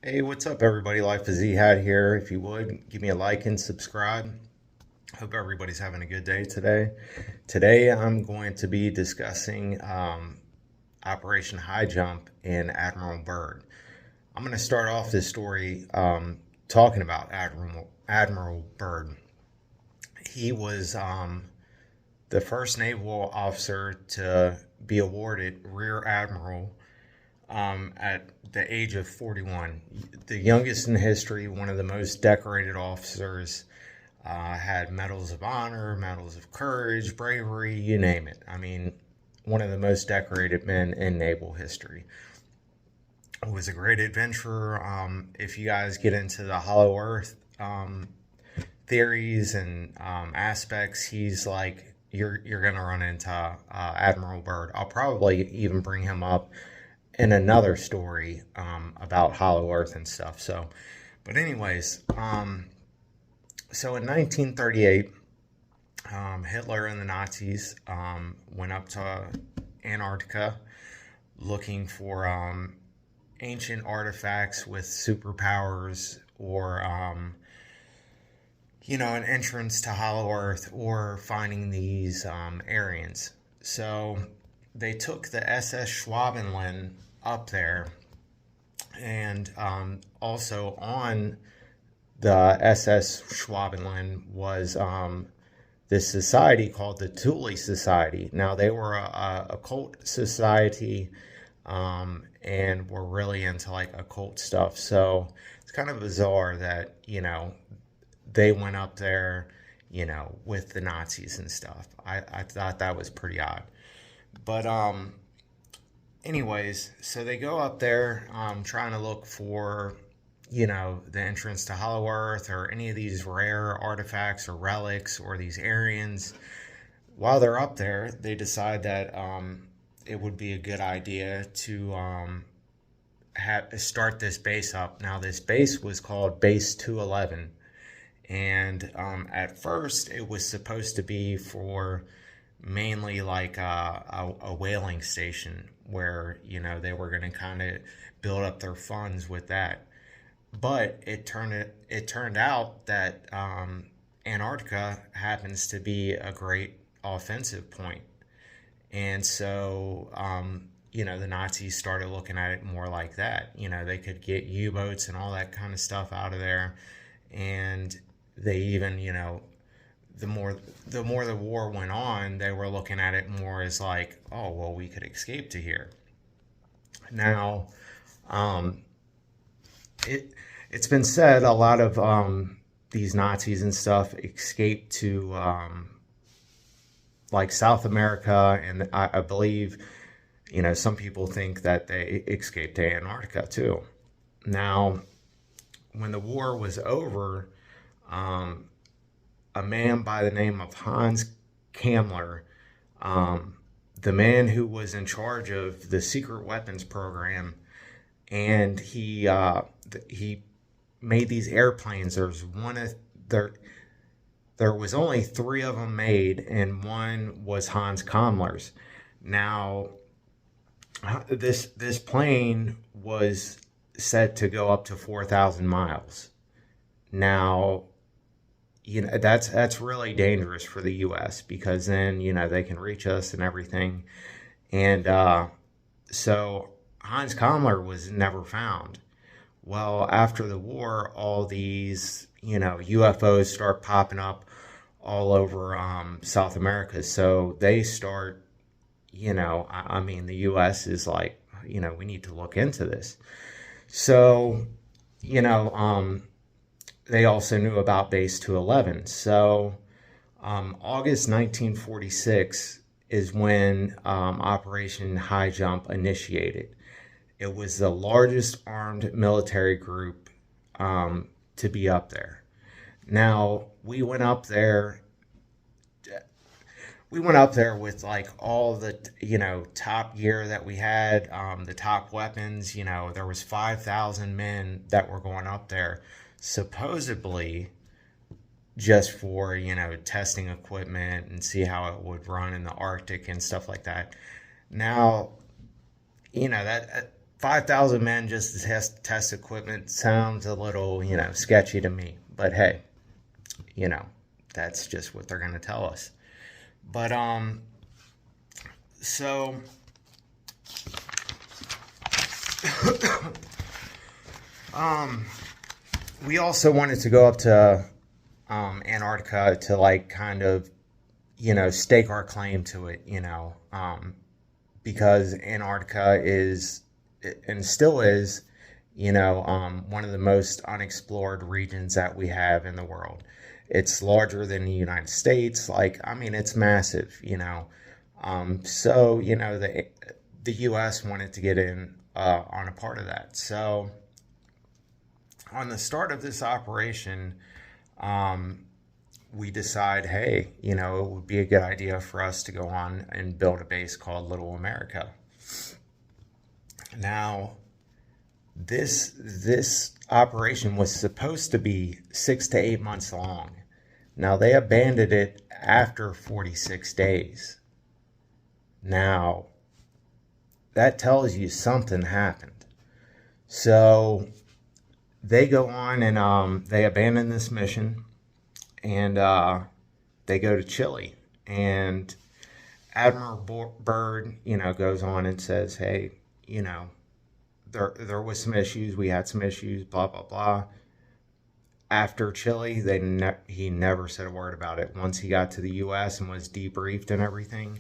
Hey, what's up, everybody? Life is Ehad here. If you would, give me a like and subscribe. Hope everybody's having a good day today. Today, I'm going to be discussing Operation Highjump and Admiral Byrd. I'm going to start off this story talking about Admiral Byrd. He was the first naval officer to be awarded Rear Admiral at the age of 41. The youngest in history, one of the most decorated officers, had medals of honor, medals of courage, bravery, you name it. I mean, one of the most decorated men in naval history. It was a great adventurer. If you guys get into the Hollow Earth theories and aspects, he's like, you're gonna run into Admiral Byrd. I'll probably even bring him up in another story about Hollow Earth and stuff. So, but anyways, so in 1938, Hitler and the Nazis went up to Antarctica looking for ancient artifacts with superpowers or an entrance to Hollow Earth or finding these Aryans. So they took the SS Schwabenland up there, and also on the SS Schwabenland was this society called the Thule Society. Now, they were a occult society and were really into like occult stuff. So it's kind of bizarre that, they went up there, with the Nazis and stuff. I thought that was pretty odd. But anyways, so they go up there trying to look for, the entrance to Hollow Earth or any of these rare artifacts or relics or these Aryans. While they're up there, they decide that it would be a good idea to start this base up. Now, this base was called Base 211. And at first, it was supposed to be for mainly like a whaling station where, they were going to kind of build up their funds with that. But it turned out that Antarctica happens to be a great offensive point. And so, the Nazis started looking at it more like that. They could get U-boats and all that kind of stuff out of there. And they even, the more the war went on, they were looking at it more as like, oh, well, we could escape to here. Now, it's been said a lot of these Nazis and stuff escaped to like South America, and I believe, some people think that they escaped to Antarctica too. Now, when the war was over, a man by the name of Hans Kammler, the man who was in charge of the secret weapons program, and he made these airplanes. There was only 3 of them made, and one was Hans Kammler's. Now, this plane was said to go up to 4,000 miles. Now, that's really dangerous for the U.S. because then, they can reach us and everything. And so Hans Kammler was never found. Well, after the war, all these, UFOs start popping up all over South America. So they start, the U.S. is like, we need to look into this. So, they also knew about Base 211. So August 1946 is when Operation Highjump initiated. It was the largest armed military group to be up there. Now, we went up there with like all the, top gear that we had, the top weapons. There was 5,000 men that were going up there, supposedly just for, testing equipment and see how it would run in the Arctic and stuff like that. Now, 5,000 men just to test equipment sounds a little, sketchy to me. But hey, you know, that's just what they're going to tell us. But so we also wanted to go up to Antarctica to like kind of, stake our claim to it, because Antarctica is and still is, one of the most unexplored regions that we have in the world. It's larger than the United States. Like, I mean, it's massive, So, the U.S. wanted to get in on a part of that. So, on the start of this operation, we decide, hey, it would be a good idea for us to go on and build a base called Little America. Now, this operation was supposed to be 6 to 8 months long. Now, they abandoned it after 46 days. Now, that tells you something happened. So, they go on and they abandon this mission, and they go to Chile. And Admiral Byrd, goes on and says, hey, there was some issues. We had some issues, blah, blah, blah. After Chile, he never said a word about it. Once he got to the U.S. and was debriefed and everything,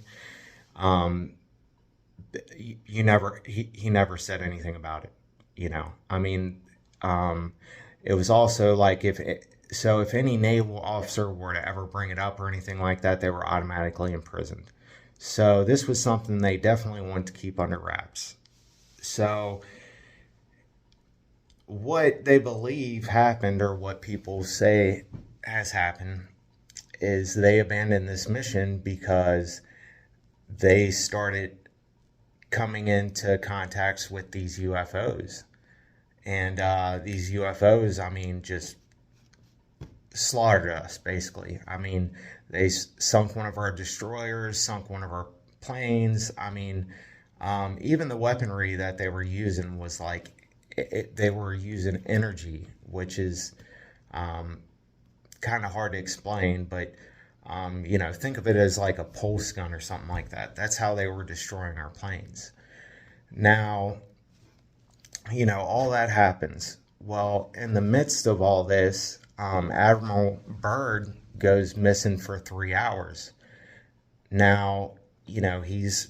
he never said anything about it. I mean, it was also like if any naval officer were to ever bring it up or anything like that, they were automatically imprisoned. So this was something they definitely wanted to keep under wraps. So what they believe happened, or what people say has happened, is they abandoned this mission because they started coming into contacts with these UFOs. And these UFOs, I mean, just slaughtered us, basically. I mean, they sunk one of our destroyers, sunk one of our planes. I mean, even the weaponry that they were using was like, they were using energy, which is kind of hard to explain, but think of it as like a pulse gun or something like that. That's how they were destroying our planes. Now, all that happens. Well, in the midst of all this, Admiral Byrd goes missing for 3 hours. Now, he's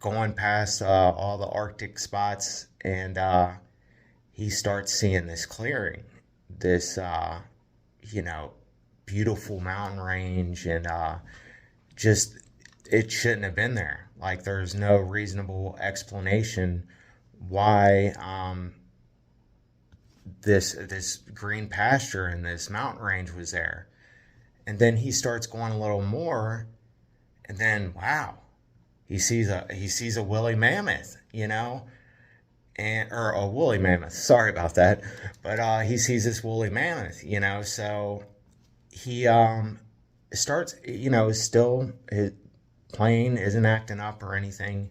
going past all the Arctic spots, and he starts seeing this clearing, this, beautiful mountain range, and just, it shouldn't have been there. Like, there's no reasonable explanation why this green pasture and this mountain range was there. And then he starts going a little more, and then wow, he sees a woolly mammoth, or a woolly mammoth. Sorry about that, but he sees this woolly mammoth, So he starts, still his plane isn't acting up or anything.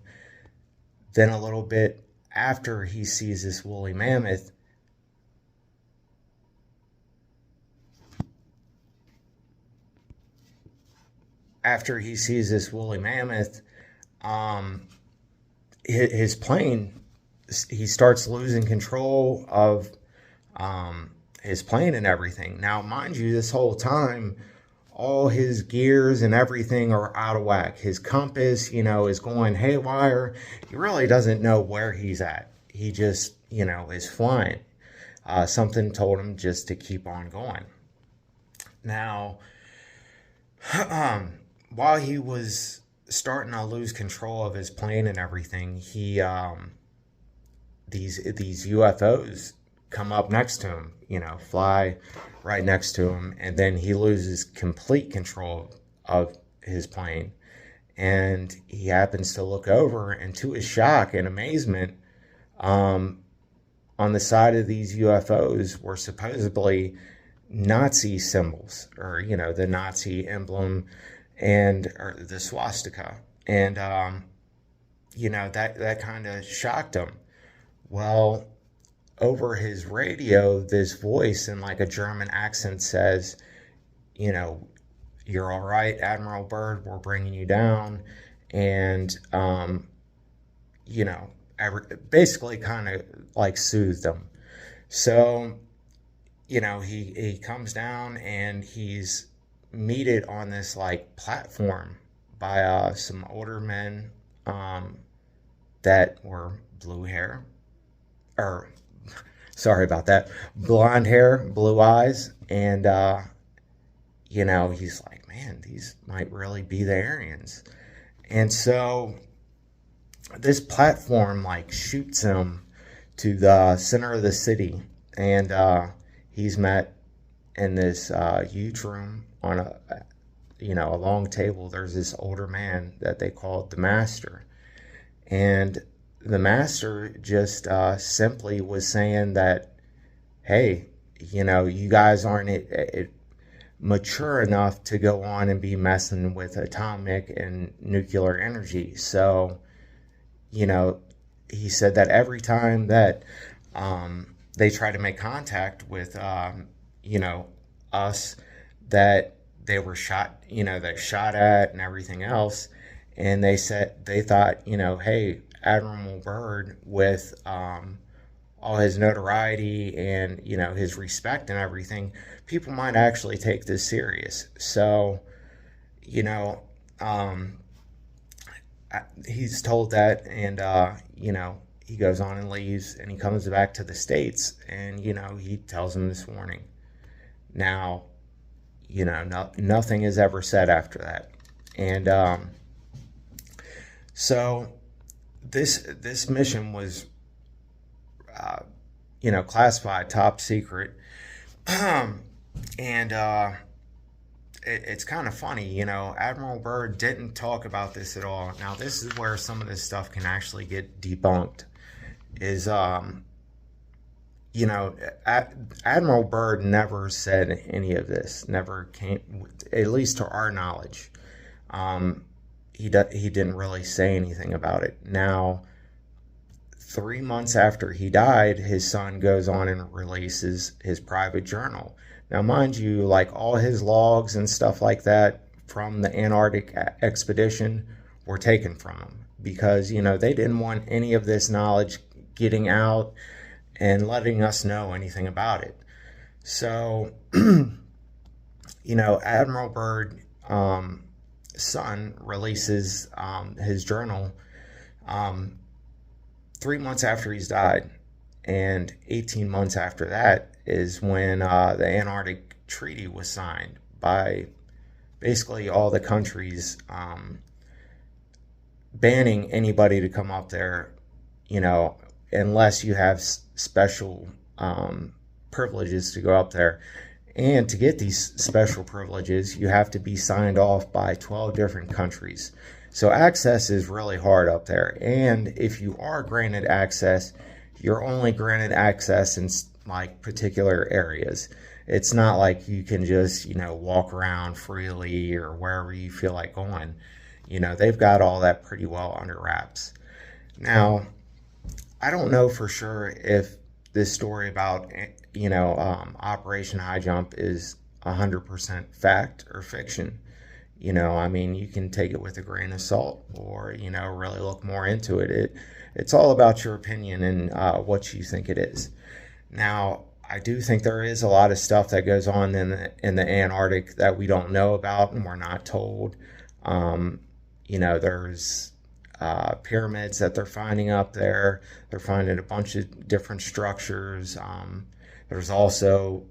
Then a little bit after he sees this woolly mammoth, his plane, he starts losing control of his plane and everything. Now, mind you, this whole time, all his gears and everything are out of whack. His compass, is going haywire. He really doesn't know where he's at. He just, is flying. Something told him just to keep on going. Now, while he was starting to lose control of his plane and everything, he these UFOs come up next to him, fly right next to him, and then he loses complete control of his plane. And he happens to look over, and to his shock and amazement, on the side of these UFOs were supposedly Nazi symbols, or, the Nazi emblem, or the swastika. And, that kind of shocked him. Well, over his radio, this voice in like a German accent says, you know, you're all right, Admiral Byrd, we're bringing you down. And, you know, basically kind of like soothed him. So, you know, he comes down and he's meted on this like platform by some older men that were blue hair, or sorry about that, blonde hair, blue eyes, and you know, he's like, man, these might really be the Aryans. And so this platform like shoots him to the center of the city, and he's met in this huge room on a, you know, a long table. There's this older man that they called the master, and the master just simply was saying that, hey, you know, you guys aren't mature enough to go on and be messing with atomic and nuclear energy. So, you know, he said that every time that they try to make contact with, you know, us, that they were shot, you know, they shot at and everything else. And they said, they thought, you know, hey, Admiral Byrd, with all his notoriety and, you know, his respect and everything, people might actually take this serious. So, you know, he's told that, and, you know, he goes on and leaves, and he comes back to the States, and, you know, he tells him this warning. Now, you know, nothing is ever said after that. And so this mission was, you know, classified top secret. And it's kind of funny, you know, Admiral Byrd didn't talk about this at all. Now, this is where some of this stuff can actually get debunked, is, you know, Admiral Byrd never said any of this, never came, at least to our knowledge. He didn't really say anything about it. Now, 3 months after he died, his son goes on and releases his private journal. Now, mind you, like all his logs and stuff like that from the Antarctic expedition were taken from him, because, you know, they didn't want any of this knowledge getting out and letting us know anything about it. So, you know, Admiral Byrd, son releases his journal 3 months after he's died, and 18 months after that is when the Antarctic Treaty was signed by basically all the countries, banning anybody to come up there, you know, unless you have special privileges to go up there. And to get these special privileges, you have to be signed off by 12 different countries. So access is really hard up there. And if you are granted access, you're only granted access in like particular areas. It's not like you can just, you know, walk around freely or wherever you feel like going. You know, they've got all that pretty well under wraps. Now, I don't know for sure if this story about, you know, Operation Highjump is 100% fact or fiction. You know, I mean, you can take it with a grain of salt, or, you know, really look more into it. It's all about your opinion and what you think it is. Now, I do think there is a lot of stuff that goes on in the Antarctic that we don't know about and we're not told. You know, there's pyramids that they're finding up there. They're finding a bunch of different structures. There's also,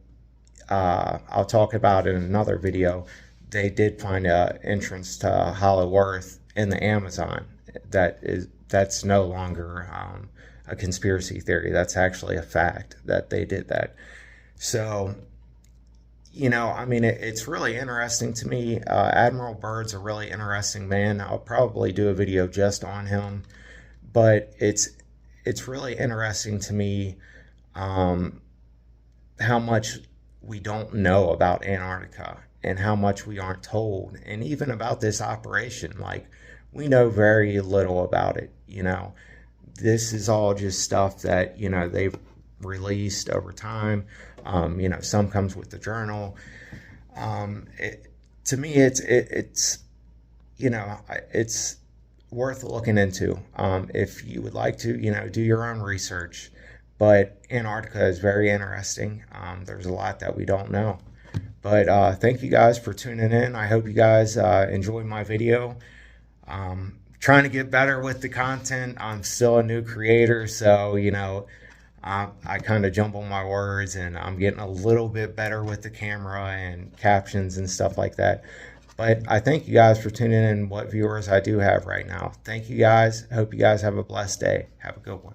I'll talk about in another video, they did find an entrance to Hollow Earth in the Amazon. That's no longer a conspiracy theory. That's actually a fact that they did that. So, you know, I mean, it's really interesting to me. Admiral Byrd's a really interesting man. I'll probably do a video just on him, but it's really interesting to me how much we don't know about Antarctica and how much we aren't told, and even about this operation. Like, we know very little about it, you know. This is all just stuff that, they've released over time. Some comes with the journal. To me, it's it's worth looking into if you would like to, do your own research. But Antarctica is very interesting. There's a lot that we don't know. But thank you guys for tuning in. I hope you guys enjoyed my video. Trying to get better with the content. I'm still a new creator, so I kind of jumble my words, and I'm getting a little bit better with the camera and captions and stuff like that. But I thank you guys for tuning in, what viewers I do have right now. Thank you guys. Hope you guys have a blessed day. Have a good one.